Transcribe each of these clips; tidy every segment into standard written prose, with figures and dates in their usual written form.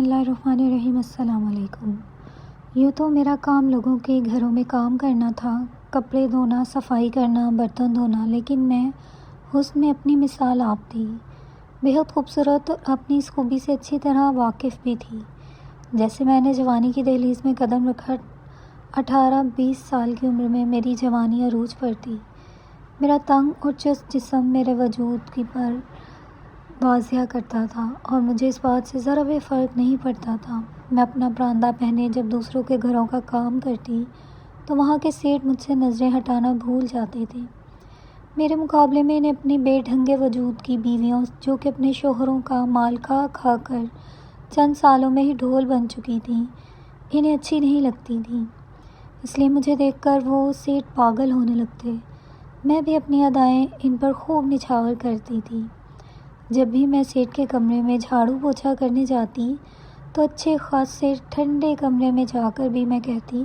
اللہ الرحمن الرحیم۔ السلام علیکم۔ یوں تو میرا کام لوگوں کے گھروں میں کام کرنا تھا، کپڑے دھونا، صفائی کرنا، برتن دھونا، لیکن میں حسن میں اپنی مثال آپ تھی، بہت خوبصورت اور اپنی اس خوبی سے اچھی طرح واقف بھی تھی۔ جیسے میں نے جوانی کی دہلیز میں قدم رکھا، 18-20 سال کی عمر میں میری جوانی عروج پر تھی۔ میرا تنگ اور چست جسم میرے وجود کی پر واضح کرتا تھا اور مجھے اس بات سے ذرا بھی فرق نہیں پڑتا تھا۔ میں اپنا پراندہ پہنے جب دوسروں کے گھروں کا کام کرتی تو وہاں کے سیٹھ مجھ سے نظریں ہٹانا بھول جاتے تھے۔ میرے مقابلے میں انہیں اپنی بے ڈھنگے وجود کی بیویوں، جو کہ اپنے شوہروں کا مال کھا کھا کر چند سالوں میں ہی ڈھول بن چکی تھیں، انہیں اچھی نہیں لگتی تھیں۔ اس لیے مجھے دیکھ کر وہ سیٹھ پاگل ہونے لگتے۔ میں بھی اپنی ادائیں ان پر خوب نچھاور کرتی تھی۔ جب بھی میں سیٹھ کے کمرے میں جھاڑو پوچھا کرنے جاتی تو اچھے خاصے ٹھنڈے کمرے میں جا کر بھی میں کہتی،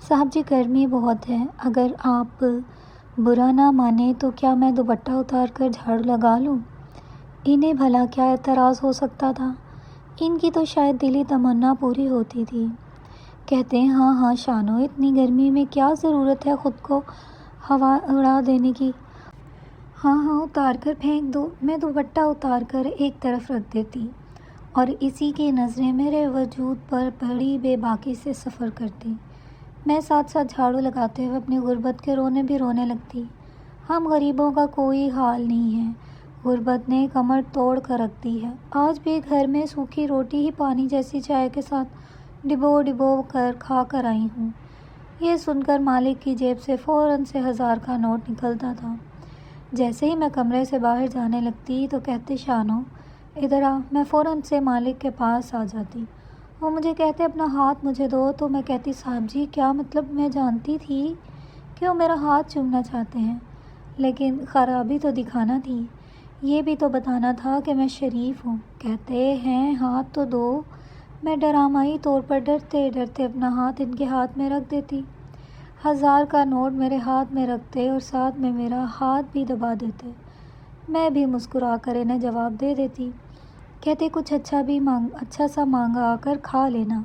صاحب جی گرمی بہت ہے، اگر آپ برا نہ مانیں تو کیا میں دوپٹہ اتار کر جھاڑو لگا لوں؟ انہیں بھلا کیا اعتراض ہو سکتا تھا؟ ان کی تو شاید دلی تمنا پوری ہوتی تھی۔ کہتے ہیں ہاں ہاں شانو، اتنی گرمی میں کیا ضرورت ہے خود کو ہوا اڑا دینے کی؟ ہاں ہاں اتار کر پھینک دو۔ میں دوپٹہ اتار کر ایک طرف رکھ دیتی اور اسی کی نظریں میرے وجود پر بڑی بے باکی سے سفر کرتی۔ میں ساتھ ساتھ جھاڑو لگاتے ہوئے اپنی غربت کے رونے بھی رونے لگتی۔ ہم غریبوں کا کوئی حال نہیں ہے، غربت نے کمر توڑ کر رکھ دی ہے۔ آج بھی گھر میں سوکھی روٹی ہی پانی جیسی چائے کے ساتھ ڈبو ڈبو کر کھا کر آئی ہوں۔ یہ سن کر مالک کی جیب سے فوراً سے 1000 کا نوٹ نکلتا تھا۔ جیسے ہی میں کمرے سے باہر جانے لگتی تو کہتے، شانو ادھر آ۔ میں فوراً سے مالک کے پاس آ جاتی۔ وہ مجھے کہتے، اپنا ہاتھ مجھے دو، تو میں کہتی، صاحب جی کیا مطلب؟ میں جانتی تھی کہ وہ میرا ہاتھ چومنا چاہتے ہیں، لیکن خرابی تو دکھانا تھی، یہ بھی تو بتانا تھا کہ میں شریف ہوں۔ کہتے ہیں ہاتھ تو دو۔ میں ڈرامائی طور پر ڈرتے ڈرتے اپنا ہاتھ ان کے ہاتھ میں رکھ دیتی، 1000 کا نوٹ میرے ہاتھ میں رکھتے اور ساتھ میں میرا ہاتھ بھی دبا دیتے۔ میں بھی مسکرا کر انہیں جواب دے دیتی۔ کہتے، کچھ اچھا سا مانگا آ کر کھا لینا،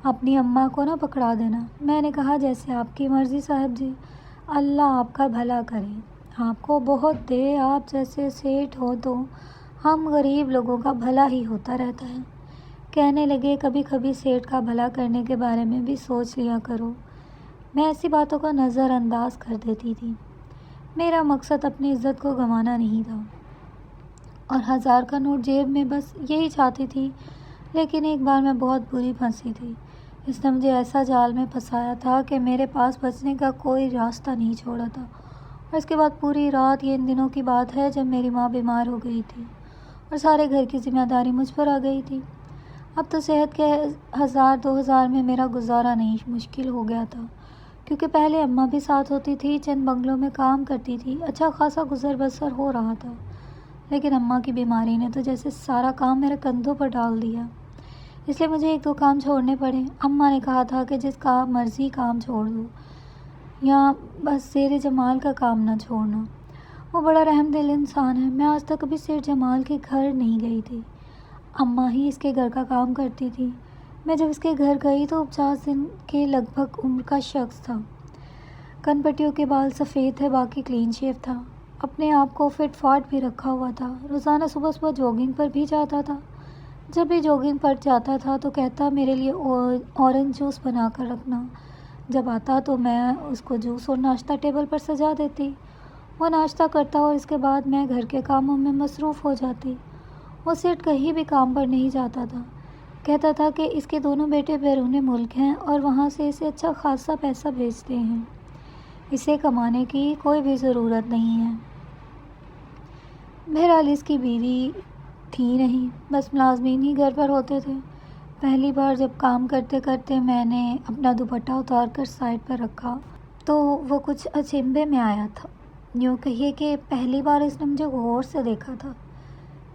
اپنی اماں کو نہ پکڑا دینا۔ میں نے کہا، جیسے آپ کی مرضی صاحب جی، اللہ آپ کا بھلا کرے، آپ کو بہت دے، آپ جیسے سیٹھ ہو تو ہم غریب لوگوں کا بھلا ہی ہوتا رہتا ہے۔ کہنے لگے، کبھی کبھی سیٹھ کا بھلا کرنے کے بارے میں بھی سوچ لیا کرو۔ میں ایسی باتوں کو نظر انداز کر دیتی تھی۔ میرا مقصد اپنی عزت کو گنوانا نہیں تھا اور 1000 کا نوٹ جیب میں، بس یہی چاہتی تھی۔ لیکن ایک بار میں بہت بری پھنسی تھی۔ اس نے مجھے ایسا جال میں پھنسایا تھا کہ میرے پاس بچنے کا کوئی راستہ نہیں چھوڑا تھا۔ اور اس کے بعد پوری رات، یہ ان دنوں کی بات ہے جب میری ماں بیمار ہو گئی تھی اور سارے گھر کی ذمہ داری مجھ پر آ گئی تھی۔ اب تو صحت کے 1000-2000 میں میرا گزارا نہیں مشکل ہو گیا تھا، کیونکہ پہلے اماں بھی ساتھ ہوتی تھی، چند بنگلوں میں کام کرتی تھی، اچھا خاصا گزر بسر ہو رہا تھا۔ لیکن اماں کی بیماری نے تو جیسے سارا کام میرے کندھوں پر ڈال دیا، اس لیے مجھے 1-2 کام چھوڑنے پڑے۔ اماں نے کہا تھا کہ جس کا مرضی کام چھوڑ دو، یا بس زیر جمال کا کام نہ چھوڑنا۔ وہ بڑا رحم دل انسان ہے۔ میں آج تک کبھی سیٹھ جمال کے گھر نہیں گئی تھی، اماں ہی اس کے گھر کا کام کرتی تھی۔ میں جب اس کے گھر گئی تو 50 دن کے لگ بھگ عمر کا شخص تھا، کن پٹیوں کے بال سفید تھے، باقی کلین شیو تھا، اپنے آپ کو فٹ فاٹ بھی رکھا ہوا تھا، روزانہ صبح صبح جوگنگ پر بھی جاتا تھا۔ جب بھی جوگنگ پر جاتا تھا تو کہتا، میرے لیے اورنج جوس بنا کر رکھنا۔ جب آتا تو میں اس کو جوس اور ناشتہ ٹیبل پر سجا دیتی۔ وہ ناشتہ کرتا اور اس کے بعد میں گھر کے کاموں میں مصروف ہو جاتی۔ وہ سیٹھ کہیں بھی کام پر نہیں جاتا تھا، کہتا تھا کہ اس کے دونوں بیٹے بیرون ملک ہیں اور وہاں سے اسے اچھا خاصا پیسہ بھیجتے ہیں، اسے کمانے کی کوئی بھی ضرورت نہیں ہے۔ بہرحال اس کی بیوی تھی نہیں، بس ملازمین ہی گھر پر ہوتے تھے۔ پہلی بار جب کام کرتے کرتے میں نے اپنا دوپٹہ اتار کر سائڈ پر رکھا تو وہ کچھ اچنبھے میں آیا تھا، یوں کہیے کہ پہلی بار اس نے مجھے غور سے دیکھا تھا۔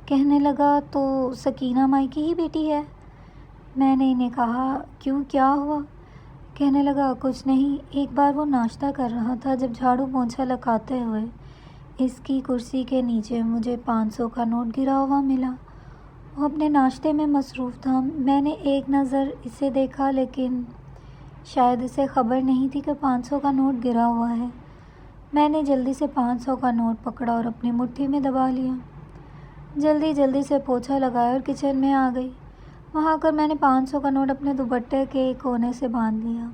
کہنے لگا، تو سکینہ مائی کی ہی بیٹی ہے؟ میں نے انہیں کہا، کیوں کیا ہوا؟ کہنے لگا، کچھ نہیں، ایک بار وہ ناشتہ کر رہا تھا جب جھاڑو پونچھا لگاتے ہوئے اس کی کرسی کے نیچے مجھے 500 کا نوٹ گرا ہوا ملا وہ اپنے ناشتے میں مصروف تھا۔ میں نے ایک نظر اسے دیکھا، لیکن شاید اسے خبر نہیں تھی کہ 500 کا نوٹ گرا ہوا ہے۔ میں نے جلدی سے 500 کا نوٹ پکڑا اور اپنی مٹھی میں دبا لیا۔ جلدی سے پوچھا لگایا اور کچن میں آ گئی۔ وہاں کر میں نے 500 کا نوٹ اپنے دوپٹے کے کونے سے باندھ لیا،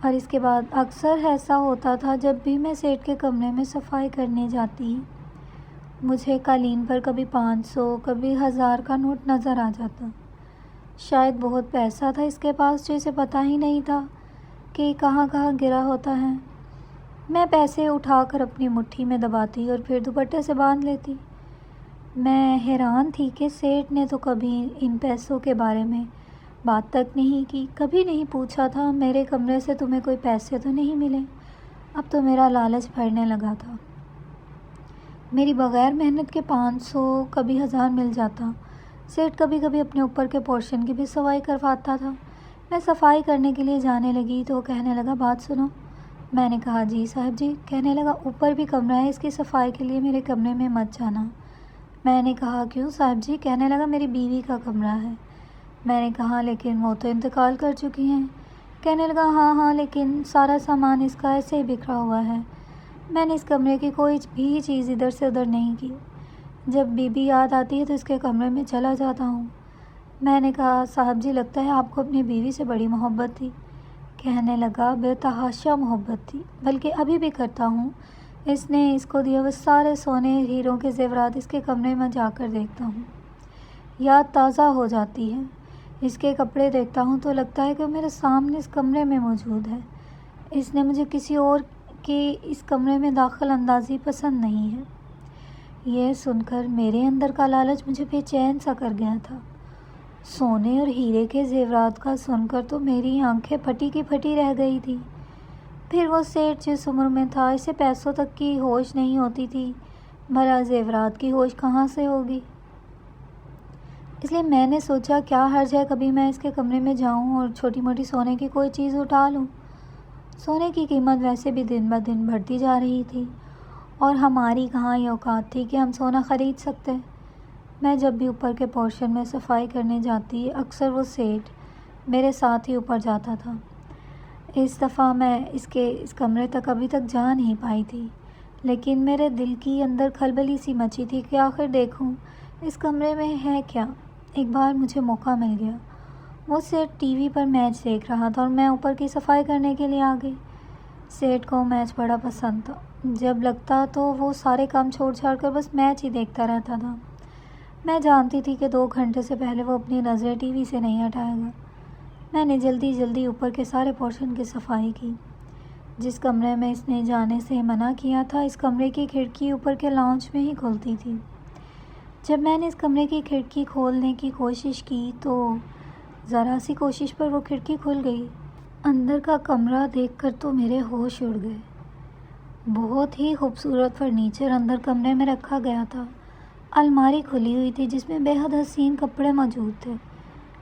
اور اس کے بعد اکثر ایسا ہوتا تھا جب بھی میں سیٹھ کے کمرے میں صفائی کرنے جاتی، مجھے قالین پر کبھی 500 کبھی 1000 کا نوٹ نظر آ جاتا۔ شاید بہت پیسہ تھا اس کے پاس جو اسے پتہ ہی نہیں تھا کہ کہاں کہاں گرا ہوتا ہے۔ میں پیسے اٹھا کر اپنی مٹھی میں دباتی اور پھر دوپٹے سے باندھ لیتی۔ میں حیران تھی کہ سیٹھ نے تو کبھی ان پیسوں کے بارے میں بات تک نہیں کی، کبھی نہیں پوچھا تھا میرے کمرے سے تمہیں کوئی پیسے تو نہیں ملے۔ اب تو میرا لالچ بڑھنے لگا تھا۔ میری بغیر محنت کے 500 کبھی 1000 مل جاتا۔ سیٹھ کبھی کبھی اپنے اوپر کے پورشن کی بھی صفائی کرواتا تھا۔ میں صفائی کرنے کے لیے جانے لگی تو وہ کہنے لگا بات سنو۔ میں نے کہا جی صاحب جی۔ کہنے لگا اوپر بھی کمرہ ہے، اس کی صفائی کے لیے میرے کمرے میں مت جانا۔ میں نے کہا کیوں صاحب جی؟ کہنے لگا میری بیوی کا کمرہ ہے۔ میں نے کہا لیکن وہ تو انتقال کر چکی ہیں۔ کہنے لگا ہاں لیکن سارا سامان اس کا ایسے ہی بکھرا ہوا ہے۔ میں نے اس کمرے کی کوئی بھی چیز ادھر سے ادھر نہیں کی۔ جب بیوی یاد آتی ہے تو اس کے کمرے میں چلا جاتا ہوں۔ میں نے کہا صاحب جی لگتا ہے آپ کو اپنی بیوی سے بڑی محبت تھی۔ کہنے لگا بے تحاشا محبت تھی، بلکہ ابھی بھی کرتا ہوں۔ اس نے اس کو دیے وہ سارے سونے ہیروں کے زیورات اس کے کمرے میں جا کر دیکھتا ہوں، یاد تازہ ہو جاتی ہے۔ اس کے کپڑے دیکھتا ہوں تو لگتا ہے کہ وہ میرے سامنے اس کمرے میں موجود ہے۔ اس نے مجھے کسی اور کے اس کمرے میں داخل اندازی پسند نہیں ہے۔ یہ سن کر میرے اندر کا لالچ مجھے بے چین سا کر گیا تھا۔ سونے اور ہیرے کے زیورات کا سن کر تو میری آنکھیں پھٹی کی پھٹی رہ گئی تھی۔ پھر وہ سیٹھ جس عمر میں تھا اسے پیسوں تک کی ہوش نہیں ہوتی تھی، بھلا زیورات کی ہوش کہاں سے ہوگی؟ اس لیے میں نے سوچا کیا حرج ہے کبھی میں اس کے کمرے میں جاؤں اور چھوٹی موٹی سونے کی کوئی چیز اٹھا لوں۔ سونے کی قیمت ویسے بھی دن بہ دن بڑھتی جا رہی تھی، اور ہماری کہاں یہ اوقات تھی کہ ہم سونا خرید سکتے۔ میں جب بھی اوپر کے پورشن میں صفائی کرنے جاتی اکثر وہ سیٹھ میرے ساتھ ہی اوپر جاتا تھا۔ اس دفعہ میں اس کمرے تک ابھی تک جا نہیں پائی تھی، لیکن میرے دل کی اندر کھلبلی سی مچی تھی کہ آخر دیکھوں اس کمرے میں ہے کیا۔ ایک بار مجھے موقع مل گیا۔ وہ سیٹھ ٹی وی پر میچ دیکھ رہا تھا اور میں اوپر کی صفائی کرنے کے لیے آ گئی۔ سیٹھ کو میچ بڑا پسند تھا۔ جب لگتا تو وہ سارے کام چھوڑ چھاڑ کر بس میچ ہی دیکھتا رہتا تھا۔ میں جانتی تھی کہ 2 گھنٹے سے پہلے وہ اپنی نظریں ٹی وی سے نہیں ہٹائے گا۔ میں نے جلدی اوپر کے سارے پورشن کی صفائی کی۔ جس کمرے میں اس نے جانے سے منع کیا تھا اس کمرے کی کھڑکی اوپر کے لاؤنج میں ہی کھلتی تھی۔ جب میں نے اس کمرے کی کھڑکی کھولنے کی کوشش کی تو ذرا سی کوشش پر وہ کھڑکی کھل گئی۔ اندر کا کمرہ دیکھ کر تو میرے ہوش اڑ گئے۔ بہت ہی خوبصورت فرنیچر اندر کمرے میں رکھا گیا تھا۔ الماری کھلی ہوئی تھی جس میں بے حد حسین کپڑے موجود تھے۔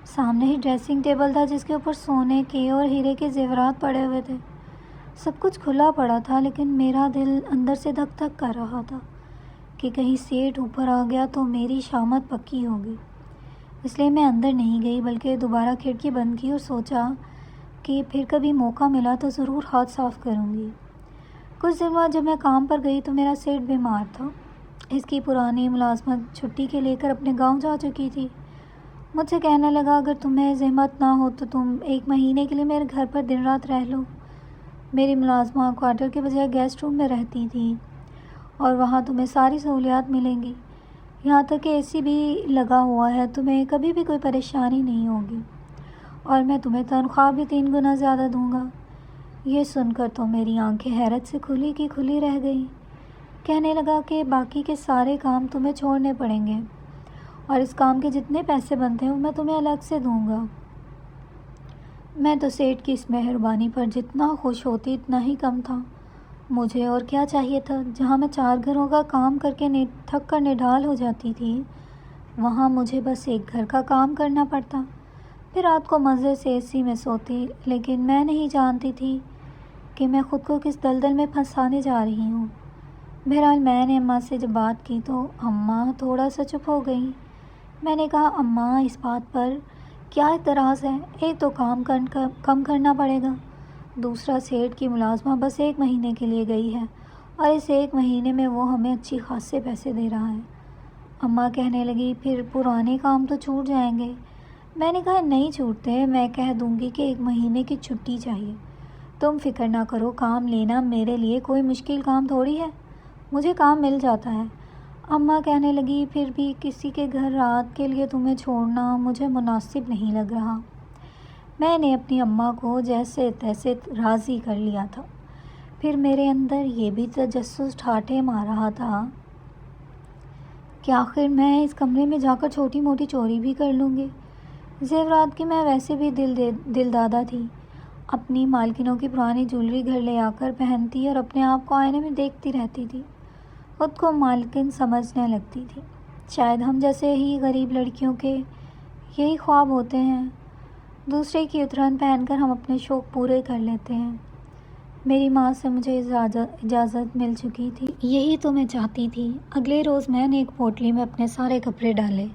سامنے ہی ڈریسنگ ٹیبل تھا جس کے اوپر سونے کے اور ہیرے کے زیورات پڑے ہوئے تھے۔ سب کچھ کھلا پڑا تھا، لیکن میرا دل اندر سے دھک دھک کر رہا تھا کہ کہیں سیٹھ اوپر آ گیا تو میری شامت پکی ہوگی۔ اس لیے میں اندر نہیں گئی بلکہ دوبارہ کھڑکی بند کی اور سوچا کہ پھر کبھی موقع ملا تو ضرور ہاتھ صاف کروں گی۔ کچھ دن بعد جب میں کام پر گئی تو میرا سیٹھ بیمار تھا۔ اس کی پرانی ملازمت چھٹی کے لے کر اپنے گاؤں جا چکی تھی۔ مجھ سے کہنے لگا اگر تمہیں زحمت نہ ہو تو تم 1 مہینے کے لیے میرے گھر پر دن رات رہ لو۔ میری ملازمہ کوارٹر کے بجائے گیسٹ روم میں رہتی تھی اور وہاں تمہیں ساری سہولیات ملیں گی، یہاں تک کہ اے سی بھی لگا ہوا ہے، تمہیں کبھی بھی کوئی پریشانی نہیں ہوگی، اور میں تمہیں تنخواہ بھی 3 گنا زیادہ دوں گا۔ یہ سن کر تو میری آنکھیں حیرت سے کھلی کی کھلی رہ گئیں۔ کہنے لگا کہ باقی کے سارے کام تمہیں چھوڑنے پڑیں گے، اور اس کام کے جتنے پیسے بنتے ہیں وہ میں تمہیں الگ سے دوں گا۔ میں تو سیٹھ کی اس مہربانی پر جتنا خوش ہوتی اتنا ہی کم تھا۔ مجھے اور کیا چاہیے تھا؟ جہاں میں 4 گھروں کا کام کر کے تھک کر نڈال ہو جاتی تھی، وہاں مجھے بس ایک گھر کا کام کرنا پڑتا۔ پھر رات کو مزے سے اے سی میں سوتی، لیکن میں نہیں جانتی تھی کہ میں خود کو کس دلدل میں پھنسانے جا رہی ہوں۔ بہرحال میں نے اماں سے جب بات کی تو اماں تھوڑا سا چپ ہو گئیں۔ میں نے کہا اماں اس بات پر کیا اعتراض ہے؟ ایک تو کام کم کرنا پڑے گا، دوسرا سیٹھ کی ملازمہ بس 1 مہینے کے لیے گئی ہے اور اس 1 مہینے میں وہ ہمیں اچھی خاصے پیسے دے رہا ہے۔ اماں کہنے لگی پھر پرانے کام تو چھوٹ جائیں گے۔ میں نے کہا نہیں چھوٹتے، میں کہہ دوں گی کہ 1 مہینے کی چھٹی چاہیے۔ تم فکر نہ کرو، کام لینا میرے لیے کوئی مشکل کام تھوڑی ہے، مجھے کام مل جاتا ہے۔ اماں کہنے لگی پھر بھی کسی کے گھر رات کے لیے تمہیں چھوڑنا مجھے مناسب نہیں لگ رہا۔ میں نے اپنی اماں کو جیسے تیسے راضی کر لیا تھا، پھر میرے اندر یہ بھی تجسس ٹھاٹھے مار رہا تھا کہ آخر میں اس کمرے میں جا کر چھوٹی موٹی چوری بھی کر لوں گی۔ زیورات کی میں ویسے بھی دل دادا تھی، اپنی مالکنوں کی پرانی جولری گھر لے آ کر پہنتی اور اپنے آپ کو آئینے میں دیکھتی رہتی تھی، خود کو مالکن سمجھنے لگتی تھی۔ شاید ہم جیسے ہی غریب لڑکیوں کے یہی خواب ہوتے ہیں، دوسرے کی اترن پہن کر ہم اپنے شوق پورے کر لیتے ہیں۔ میری ماں سے مجھے اجازت مل چکی تھی، یہی تو میں چاہتی تھی۔ اگلے روز میں نے ایک پوٹلی میں اپنے سارے کپڑے ڈالے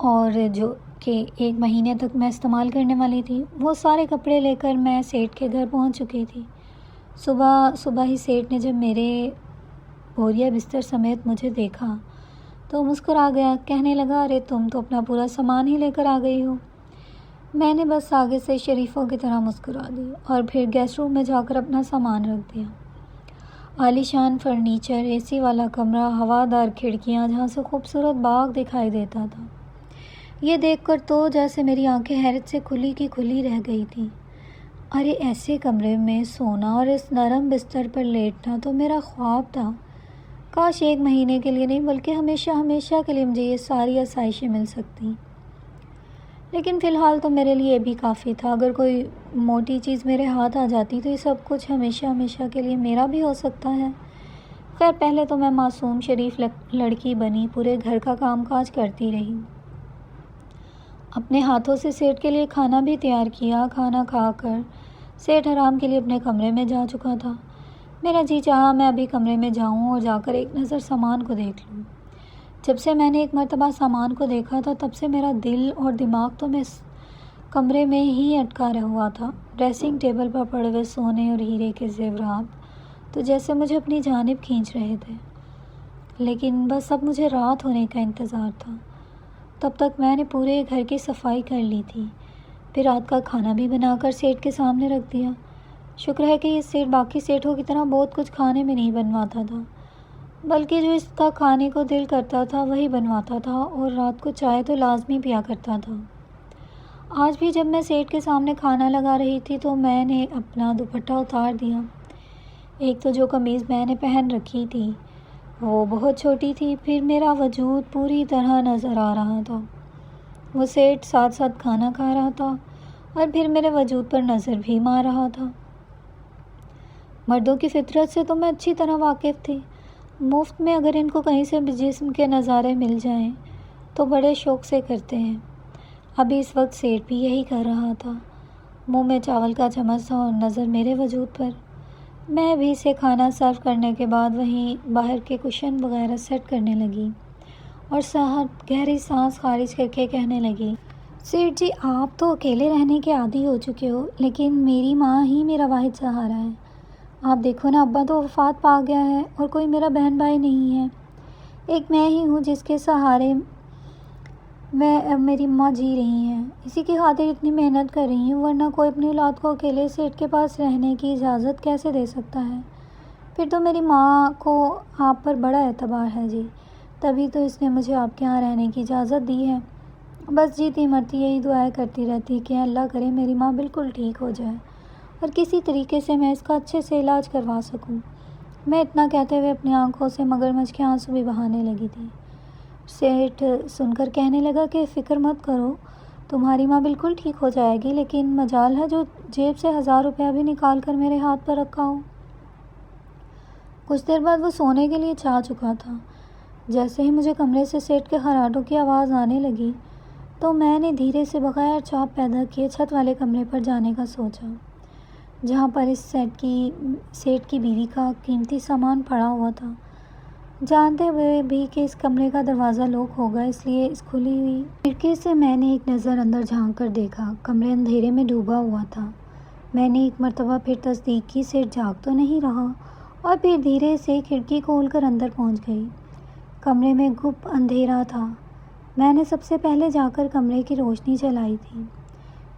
اور جو کہ 1 مہینے تک میں استعمال کرنے والی تھی، وہ سارے کپڑے لے کر میں سیٹھ کے گھر پہنچ چکی تھی۔ صبح ہی سیٹھ نے جب میرے بوریا بستر سمیت مجھے دیکھا تو مسکرا گیا، کہنے لگا ارے تم تو اپنا پورا سامان ہی لے کر آ گئی ہو۔ میں نے بس آگے سے شریفوں کی طرح مسکرا دی اور پھر گیسٹ روم میں جا کر اپنا سامان رکھ دیا۔ عالی شان فرنیچر، اے سی والا کمرہ، ہوادار کھڑکیاں جہاں سے خوبصورت باغ دکھائی دیتا تھا، یہ دیکھ کر تو جیسے میری آنکھیں حیرت سے کھلی کی کھلی رہ گئی تھیں۔ ارے ایسے کمرے میں سونا اور اس نرم بستر پر لیٹنا تو میرا خواب تھا، کاش 1 مہینے کے لیے نہیں بلکہ ہمیشہ ہمیشہ کے لیے مجھے یہ ساری آسائشیں مل سکتی۔ لیکن فی الحال تو میرے لیے یہ بھی کافی تھا، اگر کوئی موٹی چیز میرے ہاتھ آ جاتی تو یہ سب کچھ ہمیشہ ہمیشہ کے لیے میرا بھی ہو سکتا ہے۔ خیر پہلے تو میں معصوم شریف لڑکی بنی، پورے گھر کا کام کاج کرتی رہی، اپنے ہاتھوں سے سیٹھ کے لیے کھانا بھی تیار کیا۔ کھانا کھا کر سیٹھ آرام کے لیے اپنے کمرے میں جا چکا تھا۔ میرا جی چاہا میں ابھی کمرے میں جاؤں اور جا کر ایک نظر سامان کو دیکھ لوں۔ جب سے میں نے ایک مرتبہ سامان کو دیکھا تھا تب سے میرا دل اور دماغ تو میں کمرے میں ہی اٹکا ہوا تھا۔ ڈریسنگ ٹیبل پر پڑے ہوئے سونے اور ہیرے کے زیورات تو جیسے مجھے اپنی جانب کھینچ رہے تھے، لیکن بس اب مجھے رات ہونے کا انتظار تھا۔ تب تک میں نے پورے گھر کی صفائی کر لی تھی، پھر رات کا کھانا بھی بنا کر سیٹھ کے سامنے رکھ دیا۔ شکر ہے کہ یہ سیٹھ باقی سیٹھوں کی طرح بہت کچھ کھانے میں نہیں بنواتا تھا، بلکہ جو اس کا کھانے کو دل کرتا تھا وہی بنواتا تھا، اور رات کو چائے تو لازمی پیا کرتا تھا۔ آج بھی جب میں سیٹھ کے سامنے کھانا لگا رہی تھی تو میں نے اپنا دوپٹہ اتار دیا۔ ایک تو جو قمیض میں نے پہن رکھی تھی وہ بہت چھوٹی تھی، پھر میرا وجود پوری طرح نظر آ رہا تھا۔ وہ سیٹھ ساتھ ساتھ کھانا کھا رہا تھا اور پھر میرے وجود پر نظر بھی مار رہا تھا۔ مردوں کی فطرت سے تو میں اچھی طرح واقف تھی، مفت میں اگر ان کو کہیں سے بھی جسم کے نظارے مل جائیں تو بڑے شوق سے کرتے ہیں۔ ابھی اس وقت سیٹھ بھی یہی کر رہا تھا، منہ میں چاول کا چمچ تھا اور نظر میرے وجود پر۔ میں بھی اسے کھانا سرو کرنے کے بعد وہیں باہر کے کشن وغیرہ سیٹ کرنے لگی اور گہری سانس خارج کر کے کہنے لگی، سیٹھ جی آپ تو اکیلے رہنے کے عادی ہو چکے ہو، لیکن میری ماں ہی میرا واحد سہارا ہے۔ آپ دیکھو نا، ابا تو وفات پا گیا ہے اور کوئی میرا بہن بھائی نہیں ہے، ایک میں ہی ہوں جس کے سہارے میری ماں جی رہی ہیں، اسی کی خاطر اتنی محنت کر رہی ہوں، ورنہ کوئی اپنی اولاد کو اکیلے سیٹھ کے پاس رہنے کی اجازت کیسے دے سکتا ہے؟ پھر تو میری ماں کو آپ پر بڑا اعتبار ہے جی، تبھی تو اس نے مجھے آپ کے ہاں رہنے کی اجازت دی ہے۔ بس جیتی مرتی یہی دعائیں کرتی رہتی کہ اللہ کرے میری ماں بالکل ٹھیک ہو جائے اور کسی طریقے سے میں اس کا اچھے سے علاج کروا سکوں۔ میں اتنا کہتے ہوئے اپنی آنکھوں سے مگرمچھ کے آنسو بھی بہانے لگی تھی۔ سیٹھ سن کر کہنے لگا کہ فکر مت کرو، تمہاری ماں بالکل ٹھیک ہو جائے گی، لیکن مجال ہے جو جیب سے 1000 روپیہ بھی نکال کر میرے ہاتھ پر رکھا ہو۔ کچھ دیر بعد وہ سونے کے لیے چاہ چکا تھا۔ جیسے ہی مجھے کمرے سے سیٹھ کے خراٹوں کی آواز آنے لگی تو میں نے دھیرے سے بغیر چاپ پیدا کیے چھت والے کمرے پر جانے کا سوچا، جہاں پر اس سیٹھ کی بیوی کا قیمتی سامان پڑا ہوا تھا۔ جانتے ہوئے بھی کہ اس کمرے کا دروازہ لاک ہوگا، اس لیے اس کھلی ہوئی کھڑکی سے میں نے ایک نظر اندر جھانک کر دیکھا۔ کمرے اندھیرے میں ڈوبا ہوا تھا۔ میں نے ایک مرتبہ پھر تصدیق کی سیٹ جاگ تو نہیں رہا، اور پھر دھیرے سے کھڑکی کھول کر اندر پہنچ گئی۔ کمرے میں گپ اندھیرا تھا۔ میں نے سب سے پہلے جا کر کمرے کی روشنی جلائی تھی۔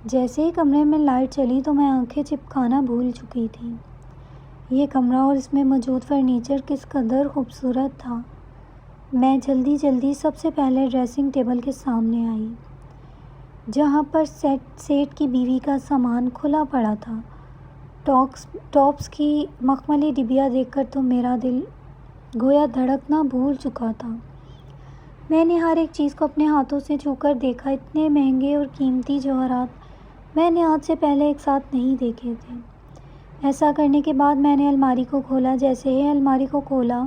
جیسے ہی کمرے میں لائٹ چلی تو میں آنکھیں چپکانا بھول چکی تھی۔ یہ کمرہ اور اس میں موجود فرنیچر کس قدر خوبصورت تھا۔ میں جلدی سب سے پہلے ڈریسنگ ٹیبل کے سامنے آئی، جہاں پر سیٹ کی بیوی کا سامان کھلا پڑا تھا۔ ٹاپس کی مخملی ڈبیا دیکھ کر تو میرا دل گویا دھڑکنا بھول چکا تھا۔ میں نے ہر ایک چیز کو اپنے ہاتھوں سے چھو کر دیکھا۔ اتنے مہنگے اور قیمتی جواہرات میں نے آج سے پہلے ایک ساتھ نہیں دیکھے تھے۔ ایسا کرنے کے بعد میں نے الماری کو کھولا۔ جیسے ہی الماری کو کھولا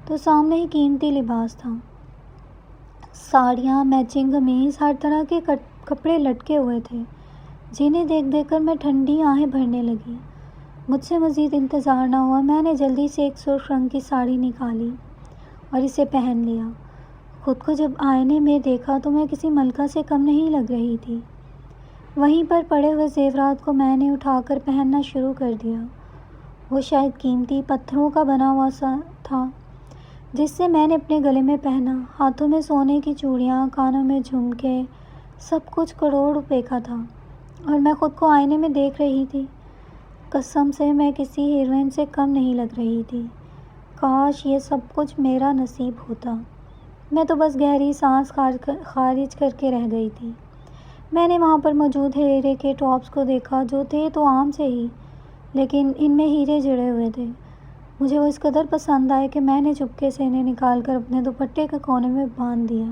تو سامنے ہی قیمتی لباس تھا۔ ساڑیاں، میچنگ قمیض، ہر طرح کے کپڑے لٹکے ہوئے تھے، جنہیں دیکھ کر میں ٹھنڈی آہیں بھرنے لگی۔ مجھ سے مزید انتظار نہ ہوا۔ میں نے جلدی سے ایک سرخ رنگ کی ساڑی نکالی اور اسے پہن لیا۔ خود کو جب آئینے میں دیکھا تو میں کسی ملکہ سے کم نہیں لگ رہی تھی۔ وہیں پر پڑے ہوئے زیورات کو میں نے اٹھا کر پہننا شروع کر دیا۔ وہ شاید قیمتی پتھروں کا بنا ہوا تھا، جس سے میں نے اپنے گلے میں پہنا۔ ہاتھوں میں سونے کی چوڑیاں، کانوں میں جھمکے، سب کچھ کروڑ روپے کا تھا، اور میں خود کو آئینے میں دیکھ رہی تھی۔ قسم سے میں کسی ہیروئن سے کم نہیں لگ رہی تھی۔ کاش یہ سب کچھ میرا نصیب ہوتا۔ میں تو بس گہری سانس خارج کر کے رہ گئی تھی۔ میں نے وہاں پر موجود ہیرے کے ٹاپس کو دیکھا، جو تھے تو عام سے ہی، لیکن ان میں ہیرے جڑے ہوئے تھے۔ مجھے وہ اس قدر پسند آئے کہ میں نے چپکے سے انہیں نکال کر اپنے دوپٹے کے کونے میں باندھ دیا۔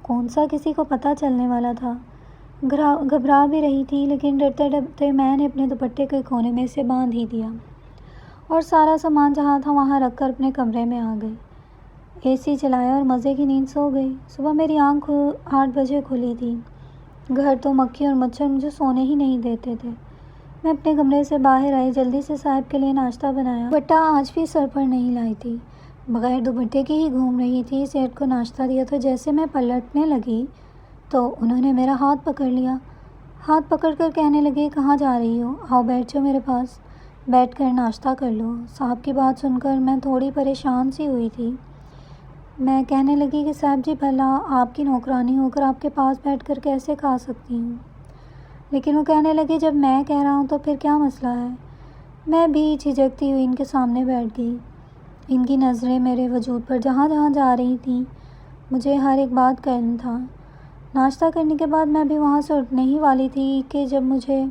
کون سا کسی کو پتہ چلنے والا تھا؟ گھبرا بھی رہی تھی، لیکن ڈرتے ڈرتے میں نے اپنے دوپٹے کے کونے میں اسے باندھ ہی دیا، اور سارا سامان جہاں تھا وہاں رکھ کر اپنے کمرے میں آ گئی۔ اے سی چلایا اور مزے کی نیند سو گئی۔ صبح میری آنکھ 8 بجے کھلی تھی۔ گھر تو مکھی اور مچھر مجھے سونے ہی نہیں دیتے تھے۔ میں اپنے کمرے سے باہر آئی، جلدی سے صاحب کے لیے ناشتہ بنایا۔ دوپٹہ آج بھی سر پر نہیں لائی تھی، بغیر دوپٹے کے ہی گھوم رہی تھی۔ سیٹ کو ناشتہ دیا تو جیسے میں پلٹنے لگی تو انہوں نے میرا ہاتھ پکڑ لیا۔ ہاتھ پکڑ کر کہنے لگے، کہاں جا رہی ہو؟ آؤ بیٹھ جاؤ میرے پاس، بیٹھ کر ناشتہ کر لو۔ صاحب کی بات سن کر میں تھوڑی پریشان سی ہوئی تھی۔ میں کہنے لگی کہ صاحب جی، بھلا آپ کی نوکرانی ہو کر آپ کے پاس بیٹھ کر کیسے کھا سکتی ہوں؟ لیکن وہ کہنے لگے، جب میں کہہ رہا ہوں تو پھر کیا مسئلہ ہے؟ میں بھی جھجکتی ہوئی ان کے سامنے بیٹھ گئی۔ ان کی نظریں میرے وجود پر جہاں جہاں جا رہی تھیں، مجھے ہر ایک بات کا علم تھا۔ ناشتہ کرنے کے بعد میں بھی وہاں سے اٹھنے ہی والی تھی کہ جب مجھے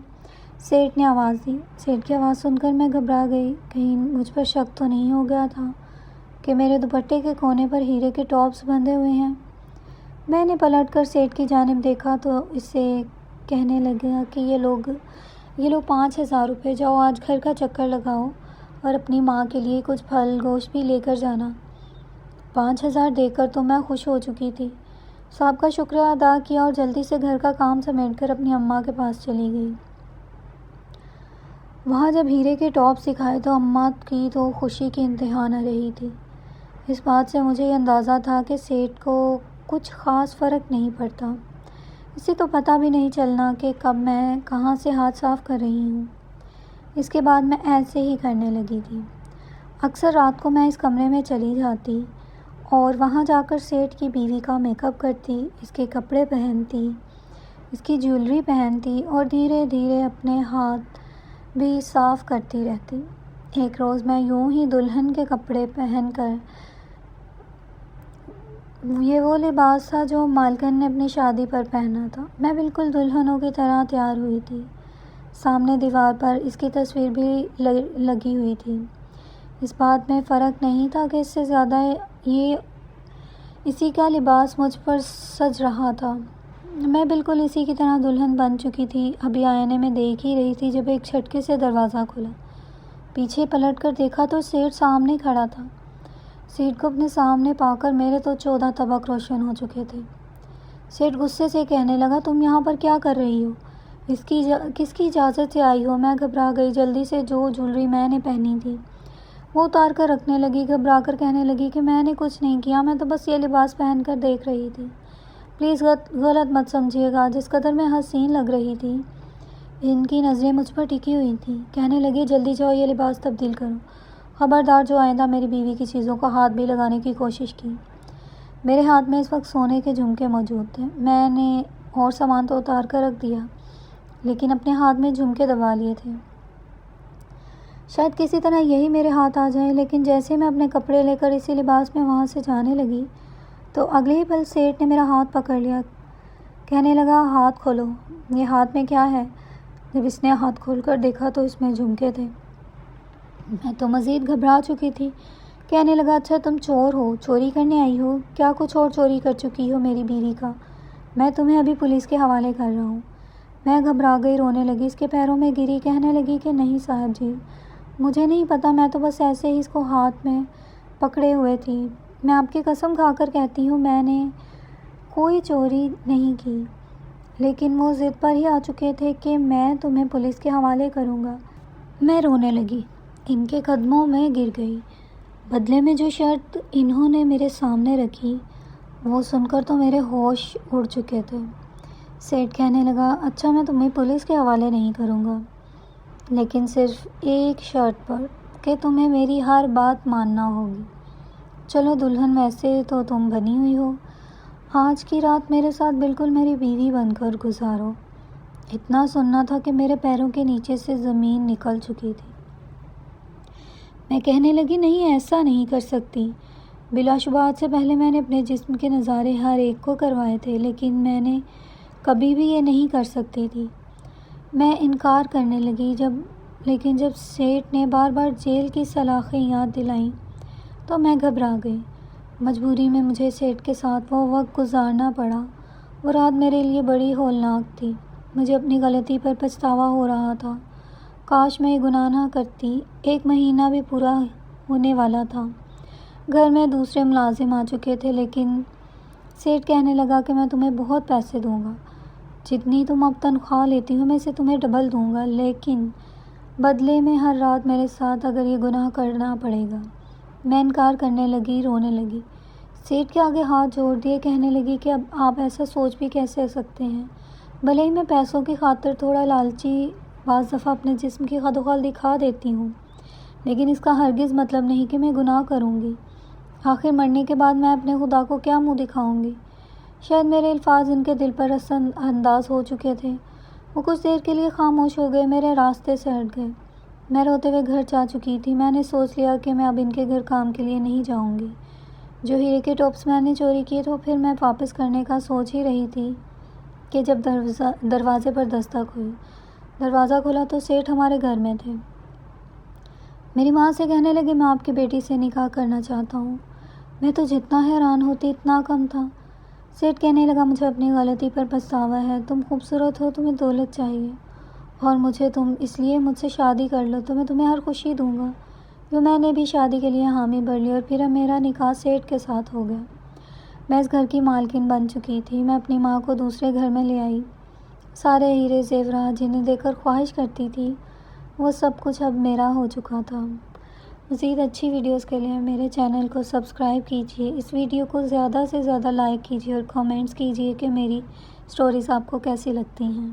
سیٹ نے آواز دی۔ سیٹ کی آواز سن کر میں گھبرا گئی۔ کہیں مجھ پر شک تو نہیں ہو گیا تھا کہ میرے دوپٹے کے کونے پر ہیرے کے ٹاپس بندھے ہوئے ہیں؟ میں نے پلٹ کر سیٹ کی جانب دیکھا تو اسے کہنے لگا کہ یہ لو 5,000 روپے، جاؤ آج گھر کا چکر لگاؤ اور اپنی ماں کے لیے کچھ پھل گوشت بھی لے کر جانا۔ 5,000 دے کر تو میں خوش ہو چکی تھی۔ صاحب کا شکریہ ادا کیا اور جلدی سے گھر کا کام سمیٹ کر اپنی اماں کے پاس چلی گئی۔ وہاں جب ہیرے کے ٹاپس دکھائے تو اماں کی تو خوشی کی انتہا نہ رہی تھی۔ اس بات سے مجھے یہ اندازہ تھا کہ سیٹ کو کچھ خاص فرق نہیں پڑتا۔ اسے تو پتہ بھی نہیں چلنا کہ کب میں کہاں سے ہاتھ صاف کر رہی ہوں۔ اس کے بعد میں ایسے ہی کرنے لگی تھی۔ اکثر رات کو میں اس کمرے میں چلی جاتی اور وہاں جا کر سیٹ کی بیوی کا میک اپ کرتی، اس کے کپڑے پہنتی، اس کی جیولری پہنتی اور دھیرے دھیرے اپنے ہاتھ بھی صاف کرتی رہتی۔ ایک روز میں یوں ہی دلہن کے کپڑے پہن کر، یہ وہ لباس تھا جو مالکن نے اپنی شادی پر پہنا تھا، میں بالکل دلہنوں کی طرح تیار ہوئی تھی۔ سامنے دیوار پر اس کی تصویر بھی لگی ہوئی تھی۔ اس بات میں فرق نہیں تھا کہ اس سے زیادہ اسی کا لباس مجھ پر سج رہا تھا۔ میں بالکل اسی کی طرح دلہن بن چکی تھی۔ ابھی آئینے میں دیکھ ہی رہی تھی جب ایک جھٹکے سے دروازہ کھلا۔ پیچھے پلٹ کر دیکھا تو سیٹ سامنے کھڑا تھا۔ سیٹ کو اپنے سامنے پا کر میرے تو 14 طبق روشن ہو چکے تھے۔ سیٹ غصے سے کہنے لگا، تم یہاں پر کیا کر رہی ہو؟ کس کی اجازت سے آئی ہو؟ میں گھبرا گئی۔ جلدی سے جو جیولری میں نے پہنی تھی وہ اتار کر رکھنے لگی، گھبرا کر کہنے لگی کہ میں نے کچھ نہیں کیا، میں تو بس یہ لباس پہن کر دیکھ رہی تھی، پلیز غلط مت سمجھیے گا۔ جس قدر میں حسین لگ رہی تھی، ان کی نظریں مجھ پر ٹکی ہوئی تھیں۔ کہنے لگی جلدی جاؤ، یہ لباس تبدیل کرو، خبردار جو آئندہ میری بیوی کی چیزوں کو ہاتھ بھی لگانے کی کوشش کی۔ میرے ہاتھ میں اس وقت سونے کے جھمکے موجود تھے، میں نے اور سامان تو اتار کر رکھ دیا لیکن اپنے ہاتھ میں جھمکے دبا لیے تھے، شاید کسی طرح یہی میرے ہاتھ آ جائیں۔ لیکن جیسے میں اپنے کپڑے لے کر اسی لباس میں وہاں سے جانے لگی تو اگلے ہی پل سیٹھ نے میرا ہاتھ پکڑ لیا، کہنے لگا ہاتھ کھولو۔ یہ ہاتھ میں کیا ہے؟ جب اس نے ہاتھ کھول کر دیکھا تو اس میں جھمکے تھے۔ میں تو مزید گھبرا چکی تھی۔ کہنے لگا اچھا تم چور ہو، چوری کرنے آئی ہو؟ کیا کچھ اور چوری کر چکی ہو میری بیوی کا؟ میں تمہیں ابھی پولیس کے حوالے کر رہا ہوں۔ میں گھبرا گئی، رونے لگی، اس کے پیروں میں گری، کہنے لگی کہ نہیں صاحب جی، مجھے نہیں پتہ، میں تو بس ایسے ہی اس کو ہاتھ میں پکڑے ہوئے تھی۔ میں آپ کی قسم کھا کر کہتی ہوں میں نے کوئی چوری نہیں کی، لیکن وہ ضد پر ہی آ چکے تھے کہ میں تمہیں پولیس کے حوالے کروں گا۔ میں رونے لگی، ان کے قدموں میں گر گئی۔ بدلے میں جو شرط انہوں نے میرے سامنے رکھی وہ سن کر تو میرے ہوش اڑ چکے تھے۔ سیٹھ کہنے لگا اچھا میں تمہیں پولیس کے حوالے نہیں کروں گا، لیکن صرف ایک شرط پر کہ تمہیں میری ہر بات ماننا ہوگی۔ چلو دلہن ویسے تو تم بنی ہوئی ہو، آج کی رات میرے ساتھ بالکل میری بیوی بن کر گزارو۔ اتنا سننا تھا کہ میرے پیروں کے نیچے سے زمین نکل چکی تھی۔ میں کہنے لگی نہیں، ایسا نہیں کر سکتی۔ بلا شبہ آج سے پہلے میں نے اپنے جسم کے نظارے ہر ایک کو کروائے تھے، لیکن میں نے کبھی بھی یہ نہیں کر سکتی تھی۔ میں انکار کرنے لگی، لیکن جب سیٹھ نے بار بار جیل کی سلاخیں یاد دلائیں تو میں گھبرا گئی۔ مجبوری میں مجھے سیٹھ کے ساتھ وہ وقت گزارنا پڑا۔ وہ رات میرے لیے بڑی ہولناک تھی۔ مجھے اپنی غلطی پر پچھتاوا ہو رہا تھا، کاش میں یہ گناہ نہ کرتی۔ 1 مہینہ بھی پورا ہونے والا تھا، گھر میں دوسرے ملازم آ چکے تھے، لیکن سیٹھ کہنے لگا کہ میں تمہیں بہت پیسے دوں گا، جتنی تم اب تنخواہ لیتی ہو میں اسے تمہیں ڈبل دوں گا، لیکن بدلے میں ہر رات میرے ساتھ اگر یہ گناہ کرنا پڑے گا۔ میں انکار کرنے لگی، رونے لگی، سیٹھ کے آگے ہاتھ جوڑ دیے، کہنے لگی کہ اب آپ ایسا سوچ بھی کیسے سکتے ہیں؟ بھلے ہی میں پیسوں کی خاطر تھوڑا لالچی بعض دفعہ اپنے جسم کی خد و خال دکھا دیتی ہوں، لیکن اس کا ہرگز مطلب نہیں کہ میں گناہ کروں گی۔ آخر مرنے کے بعد میں اپنے خدا کو کیا منہ دکھاؤں گی؟ شاید میرے الفاظ ان کے دل پر اثر انداز ہو چکے تھے۔ وہ کچھ دیر کے لیے خاموش ہو گئے، میرے راستے سے ہٹ گئے۔ میں روتے ہوئے گھر جا چکی تھی۔ میں نے سوچ لیا کہ میں اب ان کے گھر کام کے لیے نہیں جاؤں گی۔ جو ہیرے کے ٹوپس میں نے چوری کیے تو پھر میں واپس کرنے کا سوچ ہی رہی تھی کہ جب دروازے پر دستک ہوئی۔ دروازہ کھلا تو سیٹھ ہمارے گھر میں تھے۔ میری ماں سے کہنے لگے میں آپ کی بیٹی سے نکاح کرنا چاہتا ہوں۔ میں تو جتنا حیران ہوتی اتنا کم تھا۔ سیٹھ کہنے لگا مجھے اپنی غلطی پر پچھتاوا ہے، تم خوبصورت ہو، تمہیں دولت چاہیے اور مجھے تم اس لیے مجھ سے شادی کر لو تو میں تمہیں ہر خوشی دوں گا۔ جو میں نے بھی شادی کے لیے حامی بھر لی اور پھر اب میرا نکاح سیٹھ کے ساتھ ہو گیا۔ میں اس گھر کی مالکن بن چکی تھی۔ میں اپنی ماں کو دوسرے گھر میں لے آئی۔ سارے ہیرے زیورات جنہیں دیکھ کر خواہش کرتی تھی وہ سب کچھ اب میرا ہو چکا تھا۔ مزید اچھی ویڈیوز کے لیے میرے چینل کو سبسکرائب کیجیے، اس ویڈیو کو زیادہ سے زیادہ لائک کیجیے اور کامنٹس کیجیے کہ میری سٹوریز آپ کو کیسی لگتی ہیں۔